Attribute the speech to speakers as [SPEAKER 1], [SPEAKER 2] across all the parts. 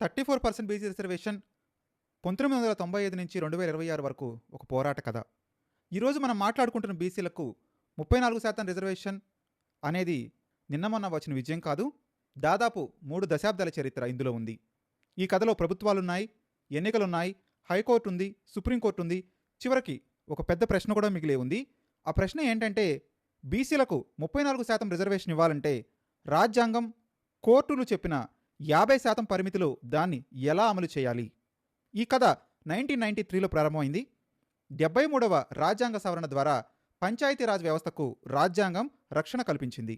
[SPEAKER 1] 34% BC reservation 1995 నుంచి 2026 వరకు ఒక పోరాట కథ. ఈరోజు మనం మాట్లాడుకుంటున్న బీసీలకు 34% రిజర్వేషన్ అనేది నిన్న మొన్న వచ్చిన విజయం కాదు. దాదాపు 3 దశాబ్దాల చరిత్ర ఇందులో ఉంది. ఈ కథలో ప్రభుత్వాలున్నాయి, ఎన్నికలున్నాయి, హైకోర్టు ఉంది, సుప్రీంకోర్టు ఉంది. చివరికి ఒక పెద్ద ప్రశ్న కూడా మిగిలే ఉంది. ఆ ప్రశ్న ఏంటంటే, బీసీలకు 34% రిజర్వేషన్ ఇవ్వాలంటే రాజ్యాంగం, కోర్టులు చెప్పిన 50% పరిమితిలో దాన్ని ఎలా అమలు చేయాలి? ఈ కథ 1993లో ప్రారంభమైంది. 73వ రాజ్యాంగ సవరణ ద్వారా పంచాయతీరాజ్ వ్యవస్థకు రాజ్యాంగం రక్షణ కల్పించింది.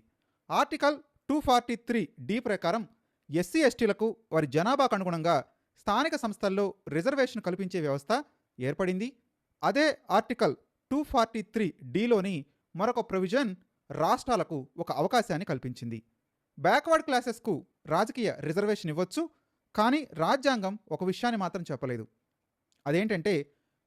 [SPEAKER 1] ఆర్టికల్ 243D ప్రకారం ఎస్సీ ఎస్టీలకు వారి జనాభాకు అనుగుణంగా స్థానిక సంస్థల్లో రిజర్వేషన్ కల్పించే వ్యవస్థ ఏర్పడింది. అదే ఆర్టికల్ 243Dలోని మరొక ప్రొవిజన్ రాష్ట్రాలకు ఒక అవకాశాన్ని కల్పించింది. బ్యాక్వర్డ్ క్లాసెస్కు రాజకీయ రిజర్వేషన్ ఇవ్వచ్చు, కానీ రాజ్యాంగం ఒక విషయాన్ని మాత్రం చెప్పలేదు. అదేంటంటే,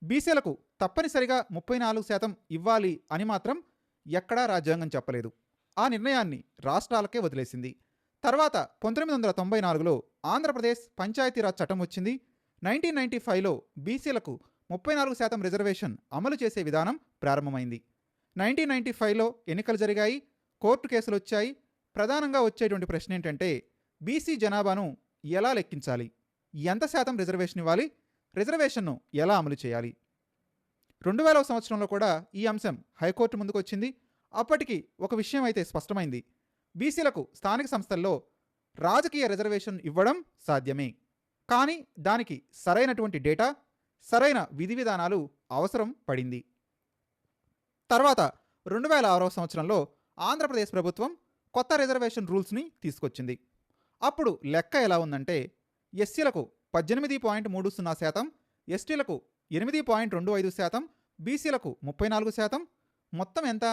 [SPEAKER 1] బీసీలకు తప్పనిసరిగా 34% ఇవ్వాలి అని మాత్రం ఎక్కడా రాజ్యాంగం చెప్పలేదు. ఆ నిర్ణయాన్ని రాష్ట్రాలకే వదిలేసింది. తర్వాత 1994లో ఆంధ్రప్రదేశ్ పంచాయతీరాజ్ చట్టం వచ్చింది. 1995లో బీసీలకు 34% రిజర్వేషన్ అమలు చేసే విధానం ప్రారంభమైంది. 1995లో ఎన్నికలు జరిగాయి, కోర్టు కేసులు వచ్చాయి. ప్రధానంగా వచ్చేటువంటి ప్రశ్న ఏంటంటే, బీసీ జనాభాను ఎలా లెక్కించాలి, ఎంత శాతం రిజర్వేషన్ ఇవ్వాలి, రిజర్వేషన్ను ఎలా అమలు చేయాలి? 2000వ సంవత్సరంలో కూడా ఈ అంశం హైకోర్టు ముందుకు వచ్చింది. అప్పటికి ఒక విషయం అయితే స్పష్టమైంది. బీసీలకు స్థానిక సంస్థల్లో రాజకీయ రిజర్వేషన్ ఇవ్వడం సాధ్యమే, కానీ దానికి సరైనటువంటి డేటా, సరైన విధి విధానాలు అవసరం పడింది. తర్వాత 2006వ సంవత్సరంలో ఆంధ్రప్రదేశ్ ప్రభుత్వం కొత్త రిజర్వేషన్ రూల్స్ని తీసుకొచ్చింది. అప్పుడు లెక్క ఎలా ఉందంటే, ఎస్సీలకు 18.30%, ఎస్టీలకు 8.25%, బీసీలకు 34%, మొత్తం ఎంత?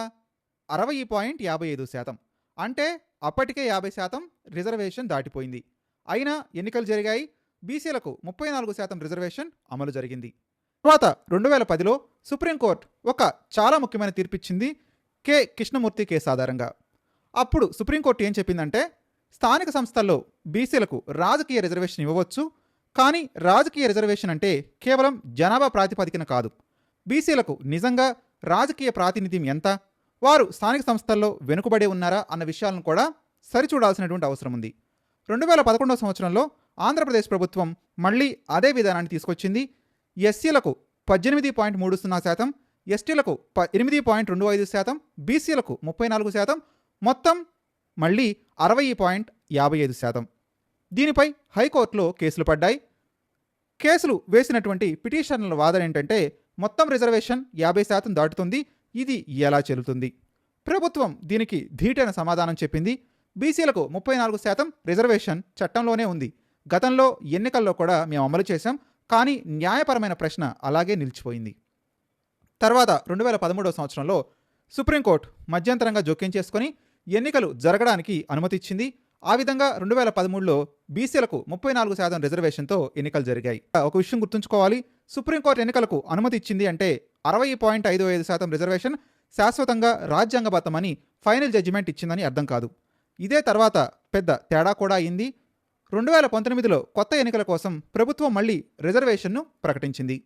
[SPEAKER 1] 60.55%. అంటే అప్పటికే 50% రిజర్వేషన్ దాటిపోయింది. అయినా ఎన్నికలు జరిగాయి, బీసీలకు 34% రిజర్వేషన్ అమలు జరిగింది. తర్వాత 2010లో సుప్రీంకోర్టు ఒక చాలా ముఖ్యమైన తీర్పిచ్చింది, కె కృష్ణమూర్తి కేసు ఆధారంగా. అప్పుడు సుప్రీంకోర్టు ఏం చెప్పిందంటే, స్థానిక సంస్థల్లో బీసీలకు రాజకీయ రిజర్వేషన్ ఇవ్వవచ్చు, కానీ రాజకీయ రిజర్వేషన్ అంటే కేవలం జనాభా ప్రాతిపదికన కాదు. బీసీలకు నిజంగా రాజకీయ ప్రాతినిధ్యం ఎంత, వారు స్థానిక సంస్థల్లో వెనుకబడి ఉన్నారా అన్న విషయాలను కూడా సరిచూడాల్సినటువంటి అవసరం ఉంది. 2011వ సంవత్సరంలో ఆంధ్రప్రదేశ్ ప్రభుత్వం మళ్ళీ అదే విధానాన్ని తీసుకొచ్చింది. ఎస్సీలకు 18.30%, ఎస్టీలకు 8.25%, బీసీలకు 34%, మొత్తం మళ్ళీ 60.55%. దీనిపై హైకోర్టులో కేసులు పడ్డాయి. కేసులు వేసినటువంటి పిటిషనర్ల వాదన ఏంటంటే, మొత్తం రిజర్వేషన్ 50% దాటుతుంది, ఇది ఎలా చెల్లుతుంది? ప్రభుత్వం దీనికి ధీటైన సమాధానం చెప్పింది. బీసీలకు 34% రిజర్వేషన్ చట్టంలోనే ఉంది, గతంలో ఎన్నికల్లో కూడా మేము అమలు చేశాం, కానీ న్యాయపరమైన ప్రశ్న అలాగే నిలిచిపోయింది. తర్వాత 2013వ సంవత్సరంలో సుప్రీంకోర్టు మధ్యంతరంగా జోక్యం చేసుకొని ఎన్నికలు జరగడానికి అనుమతి ఇచ్చింది. ఆ విధంగా 2013లో బీసీలకు 34% రిజర్వేషన్తో ఎన్నికలు జరిగాయి. ఒక విషయం గుర్తుంచుకోవాలి, సుప్రీంకోర్టు ఎన్నికలకు అనుమతి ఇచ్చింది అంటే 60.55% రిజర్వేషన్ శాశ్వతంగా రాజ్యాంగబద్ధమని ఫైనల్ జడ్జిమెంట్ ఇచ్చిందని అర్థం కాదు. ఇదే తర్వాత పెద్ద తేడా కూడా అయింది. 2019లో కొత్త ఎన్నికల కోసం ప్రభుత్వం మళ్ళీ రిజర్వేషన్ను ప్రకటించింది.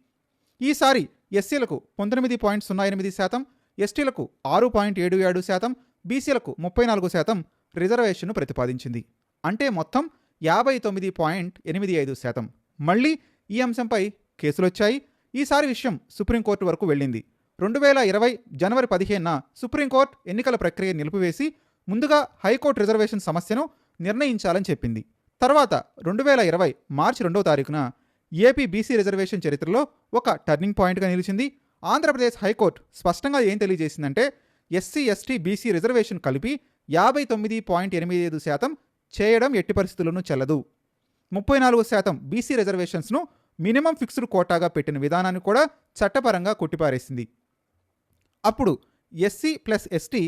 [SPEAKER 1] ఈసారి ఎస్సీలకు 19.08%, ఎస్టీలకు 6.77%, బీసీలకు 34% రిజర్వేషన్ను ప్రతిపాదించింది. అంటే మొత్తం 59.85%. మళ్ళీ ఈ అంశంపై కేసులొచ్చాయి. ఈసారి విషయం సుప్రీంకోర్టు వరకు వెళ్ళింది. 2020 జనవరి 15న సుప్రీంకోర్టు ఎన్నికల ప్రక్రియ నిలిపివేసి ముందుగా హైకోర్టు రిజర్వేషన్ సమస్యను నిర్ణయించాలని చెప్పింది. తర్వాత 2020 మార్చి 2వ తారీఖున ఏపీ బీసీ రిజర్వేషన్ చరిత్రలో ఒక టర్నింగ్ పాయింట్గా నిలిచింది. ఆంధ్రప్రదేశ్ హైకోర్టు స్పష్టంగా ఏం తెలియజేసిందంటే, ఎస్సీ ఎస్టీ బీసీ రిజర్వేషన్ కలిపి 59.85% చేయడం ఎట్టి పరిస్థితుల్లోనూ చెల్లదు. 34% బీసీ రిజర్వేషన్స్ను మినిమం ఫిక్స్డ్ కోటాగా పెట్టిన విధానాన్ని కూడా చట్టపరంగా కొట్టిపారేసింది. అప్పుడు ఎస్సీ ప్లస్ ఎస్టీ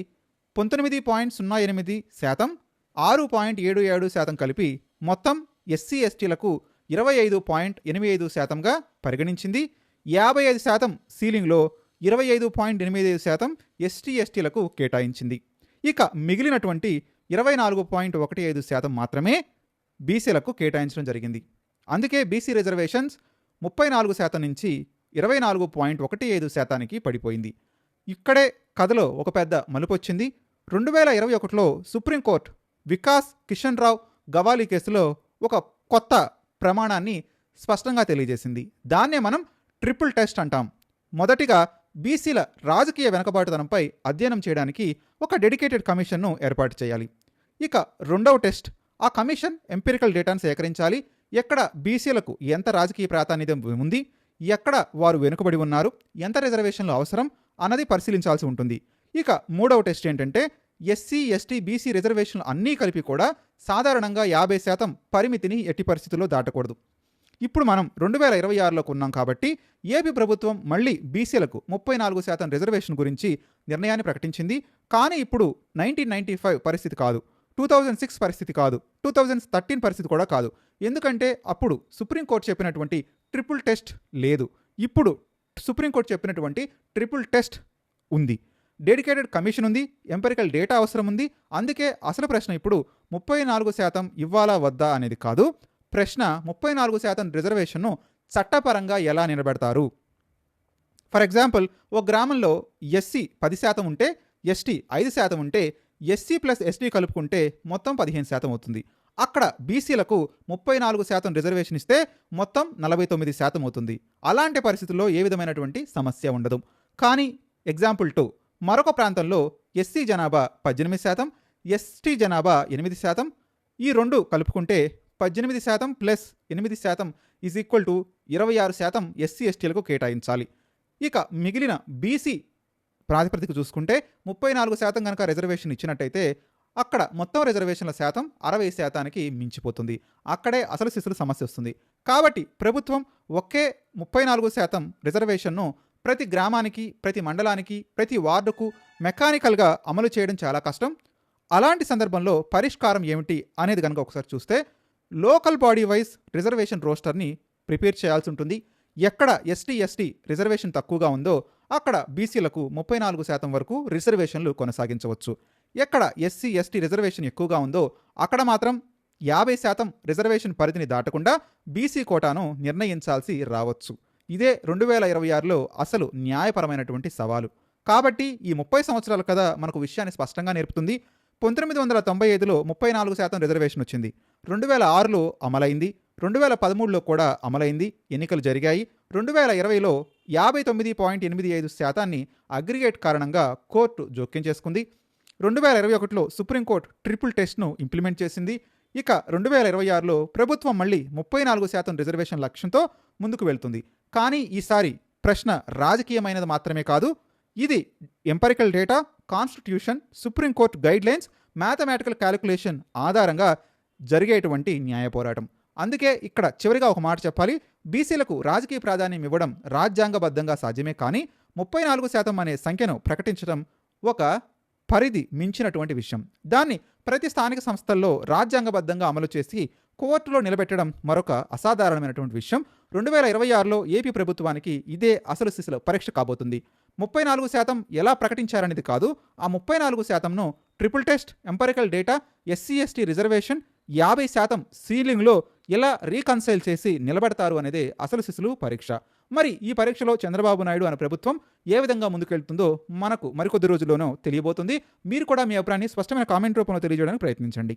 [SPEAKER 1] 19.08%, 6.77% కలిపి మొత్తం ఎస్సీ ఎస్టీలకు 25.85%గా పరిగణించింది. 55% సీలింగ్లో 25.85% ఎస్టీ ఎస్టీలకు కేటాయించింది. ఇక మిగిలినటువంటి 24.15% మాత్రమే బీసీలకు కేటాయించడం జరిగింది. అందుకే బీసీ రిజర్వేషన్స్ 34% నుంచి 24.15% పడిపోయింది. ఇక్కడే కథలో ఒక పెద్ద మలుపొచ్చింది. 2021లో సుప్రీంకోర్టు వికాస్ కిషన్ రావు గవాలి కేసులో ఒక కొత్త ప్రమాణాన్ని స్పష్టంగా తెలియజేసింది. దాన్నే మనం ట్రిపుల్ టెస్ట్ అంటాం. మొదటిగా బీసీల రాజకీయ వెనకబాటుతనంపై అధ్యయనం చేయడానికి ఒక డెడికేటెడ్ కమిషన్ను ఏర్పాటు చేయాలి. ఇక రెండవ టెస్ట్, ఆ కమిషన్ ఎంపిరికల్ డేటాను సేకరించాలి. ఎక్కడ బీసీలకు ఎంత రాజకీయ ప్రాధాన్యత ఉంది, ఎక్కడ వారు వెనుకబడి ఉన్నారు, ఎంత రిజర్వేషన్లు అవసరం అన్నది పరిశీలించాల్సి ఉంటుంది. ఇక మూడవ టెస్ట్ ఏంటంటే ఎస్సీ ఎస్టీ బీసీ రిజర్వేషన్లు అన్నీ కలిపి కూడా సాధారణంగా 50% పరిమితిని ఎట్టి పరిస్థితుల్లో దాటకూడదు. ఇప్పుడు మనం 2026లోకి ఉన్నాం కాబట్టి ఏపీ ప్రభుత్వం మళ్ళీ బీసీలకు 34% రిజర్వేషన్ గురించి నిర్ణయాన్ని ప్రకటించింది. కానీ ఇప్పుడు 1995 పరిస్థితి కాదు, 2006 పరిస్థితి కాదు, 2013 పరిస్థితి కూడా కాదు. ఎందుకంటే అప్పుడు సుప్రీంకోర్టు చెప్పినటువంటి ట్రిపుల్ టెస్ట్ లేదు. ఇప్పుడు సుప్రీంకోర్టు చెప్పినటువంటి ట్రిపుల్ టెస్ట్ ఉంది. డెడికేటెడ్ కమిషన్ ఉంది, ఎంపెరికల్ డేటా అవసరం ఉంది. అందుకే అసలు ప్రశ్న ఇప్పుడు 34% ఇవ్వాలా వద్దా అనేది కాదు. ప్రశ్న 34% రిజర్వేషన్ను చట్టపరంగా ఎలా నిలబెడతారు. ఫర్ ఎగ్జాంపుల్, ఒక గ్రామంలో ఎస్సీ 10% ఉంటే, ఎస్టీ 5% ఉంటే, ఎస్సీ ప్లస్ ఎస్టీ కలుపుకుంటే మొత్తం 15% అవుతుంది. అక్కడ బీసీలకు 34% రిజర్వేషన్ ఇస్తే మొత్తం 49% అవుతుంది. అలాంటి పరిస్థితుల్లో ఏ విధమైనటువంటి సమస్య ఉండదు. కానీ ఎగ్జాంపుల్ 2, మరొక ప్రాంతంలో ఎస్సీ జనాభా 18%, ఎస్టీ జనాభా 8%, ఈ రెండు కలుపుకుంటే 18% plus 8% is equal to 26% SC ఎస్టీలకు కేటాయించాలి. ఇక మిగిలిన బీసీ ప్రాతిపదిక చూసుకుంటే 34% కనుక రిజర్వేషన్ ఇచ్చినట్టయితే అక్కడ మొత్తం రిజర్వేషన్ల శాతం 60%కి మించిపోతుంది. అక్కడే అసలు శిశుల సమస్య వస్తుంది. కాబట్టి ప్రభుత్వం ఒకే 34% రిజర్వేషన్ను ప్రతి గ్రామానికి, ప్రతి మండలానికి, ప్రతి వార్డుకు మెకానికల్గా అమలు చేయడం చాలా కష్టం. అలాంటి సందర్భంలో పరిష్కారం ఏమిటి అనేది కనుక ఒకసారి చూస్తే లోకల్ బాడీ వైజ్ రిజర్వేషన్ రోస్టర్ని ప్రిపేర్ చేయాల్సి ఉంటుంది. ఎక్కడ ఎస్టీ రిజర్వేషన్ తక్కువగా ఉందో అక్కడ బీసీలకు 34% వరకు రిజర్వేషన్లు కొనసాగించవచ్చు. ఎక్కడ ఎస్సీ ఎస్టీ రిజర్వేషన్ ఎక్కువగా ఉందో అక్కడ మాత్రం 50% రిజర్వేషన్ పరిధిని దాటకుండా బీసీ కోటాను నిర్ణయించాల్సి రావచ్చు. ఇదే 2026లో అసలు న్యాయపరమైనటువంటి సవాలు. కాబట్టి ఈ 30 సంవత్సరాల కథ మనకు విషయాన్ని స్పష్టంగా నేర్పుతుంది. 1995లో 34% రిజర్వేషన్ వచ్చింది, 2006లో అమలైంది, 2013లో కూడా అమలైంది, ఎన్నికలు జరిగాయి. 2020లో 59.85% అగ్రిగేట్ కారణంగా కోర్టు జోక్యం చేసుకుంది. 2021లో సుప్రీంకోర్టు ట్రిపుల్ టెస్ట్ను ఇంప్లిమెంట్ చేసింది. ఇక 2026లో ప్రభుత్వం మళ్ళీ 34% రిజర్వేషన్ లక్ష్యంతో ముందుకు వెళ్తుంది. కానీ ఈసారి ప్రశ్న రాజకీయమైనది మాత్రమే కాదు, ఇది empirical data, constitution, supreme court guidelines, mathematical calculation ఆధారంగా జరిగేటువంటి న్యాయ పోరాటం. అందుకే ఇక్కడ చివరిగా ఒక మాట చెప్పాలి. బీసీలకు రాజకీయ ప్రాధాన్యం ఇవ్వడం రాజ్యాంగబద్ధంగా సాధ్యమే, కానీ 34% అనే సంఖ్యను ప్రకటించడం ఒక పరిధి మించినటువంటి విషయం. దాన్ని ప్రతి స్థానిక సంస్థల్లో రాజ్యాంగబద్ధంగా అమలు చేసి కోర్టులో నిలబెట్టడం మరొక అసాధారణమైనటువంటి విషయం. 2026లో ఏపీ ప్రభుత్వానికి ఇదే అసలు సిసలు పరీక్ష కాబోతుంది. 34% ఎలా ప్రకటించారనేది కాదు, ఆ 34%ను triple test, empirical data, SC ST reservation 50% సీలింగ్లో ఎలా రీకన్సైల్ చేసి నిలబెడతారు అనేదే అసలు సిసలు పరీక్ష. మరి ఈ పరీక్షలో చంద్రబాబు నాయుడు అనే ప్రభుత్వం ఏ విధంగా ముందుకెళ్తుందో మనకు మరికొద్ది రోజుల్లోనూ తెలియబోతుంది. మీరు కూడా మీ అభిప్రాయాన్ని స్పష్టమైన కామెంట్ రూపంలో తెలియజేయడానికి ప్రయత్నించండి.